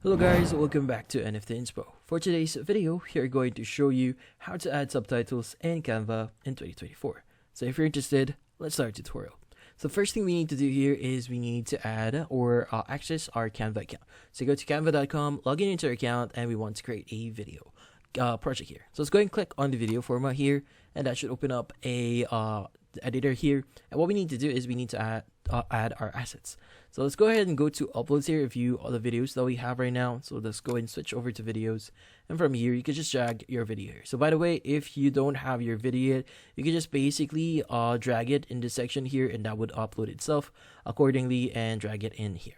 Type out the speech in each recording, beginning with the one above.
Hello guys, welcome back to NFT Inspo. For today's video, we're going to show you how to add subtitles in Canva in 2024. So if you're interested, let's start the tutorial. So first thing we need to do here is we need to add or access our Canva account. So go to canva.com, log in into your account, and we want to create a video project here. So let's go ahead and click on the video format here, and that should open up a editor here. And what we need to do is we need to add our assets. So let's go ahead and go to uploads here, view all the videos that we have right now. So let's go ahead and switch over to videos, and from here you can just drag your video here. So by the way, if you don't have your video yet, you can just basically drag it in this section here, and that would upload itself accordingly and drag it in here.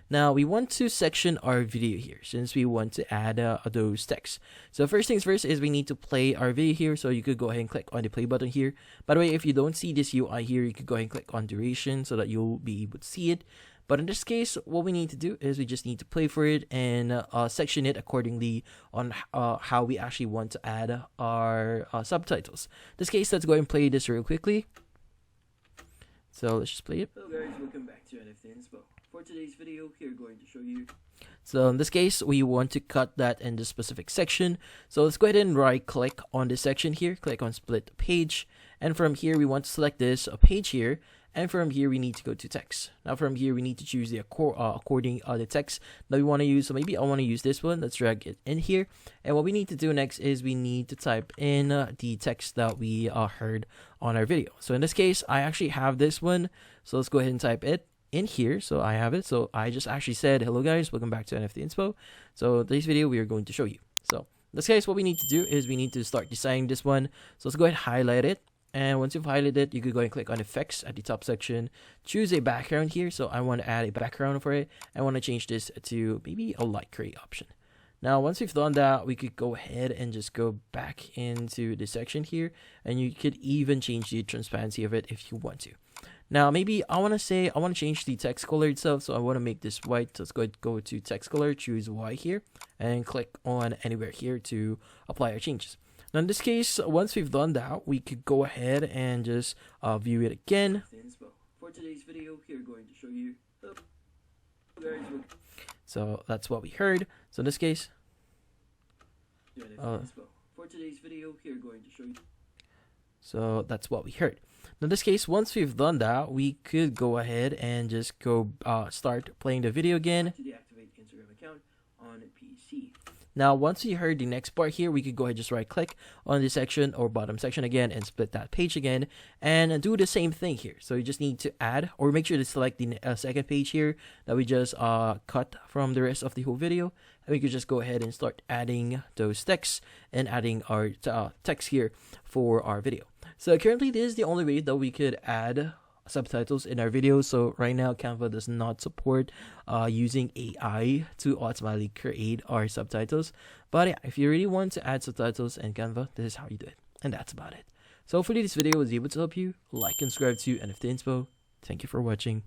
Now we want to section our video here since we want to add those texts. So first things first is we need to play our video here. So you could go ahead and click on the play button here. By the way, if you don't see this UI here, you could go ahead and click on duration so that you'll be able to see it. But in this case, what we need to do is we just need to play for it and section it accordingly on how we actually want to add our subtitles. In this case, let's go ahead and play this real quickly. So let's just play it. Hello guys, welcome back to NFT Inspo. For today's video, we're going to show you. So in this case, we want to cut that in the specific section. So let's go ahead and right click on this section here, click on split page. And from here, we want to select this page here. And from here, we need to go to text. Now from here, we need to choose the according the text that we want to use. So maybe I want to use this one. Let's drag it in here. And what we need to do next is we need to type in the text that we heard on our video. So in this case, I actually have this one. So let's go ahead and type it in here. So I have it. So I just actually said, hello guys, welcome back to NFT Inspo. So today's video, we are going to show you. So in this case, what we need to do is we need to start designing this one. So let's go ahead and highlight it. And once you've highlighted it, you could go and click on effects at the top section, choose a background here. So I want to add a background for it. I want to change this to maybe a light gray option. Now, once we've done that, we could go ahead and just go back into the section here, and you could even change the transparency of it if you want to. Now, maybe I want to change the text color itself. So I want to make this white. So let's go to text color, choose white here, and click on anywhere here to apply our changes. Now, in this case, once we've done that, we could go ahead and just view it again. For today's video, we're going to show you. So that's what we heard. So in this case, for today's video, we're going to show you. So that's what we heard. Now, in this case, once we've done that, we could go ahead and just go start playing the video again. To deactivate Instagram account on PC. Now, once we heard the next part here, we could go ahead and just right click on this section or bottom section again and split that page again and do the same thing here. So you just need to add or make sure to select the second page here that we just cut from the rest of the whole video. And we could just go ahead and start adding those texts and adding our text here for our video. So currently, this is the only way that we could add subtitles in our videos. So right now, Canva does not support using AI to automatically create our subtitles. But yeah, if you really want to add subtitles in Canva, this is how you do it. And that's about it. So hopefully this video was able to help you. Like and subscribe to NFT Inspo. Thank you for watching.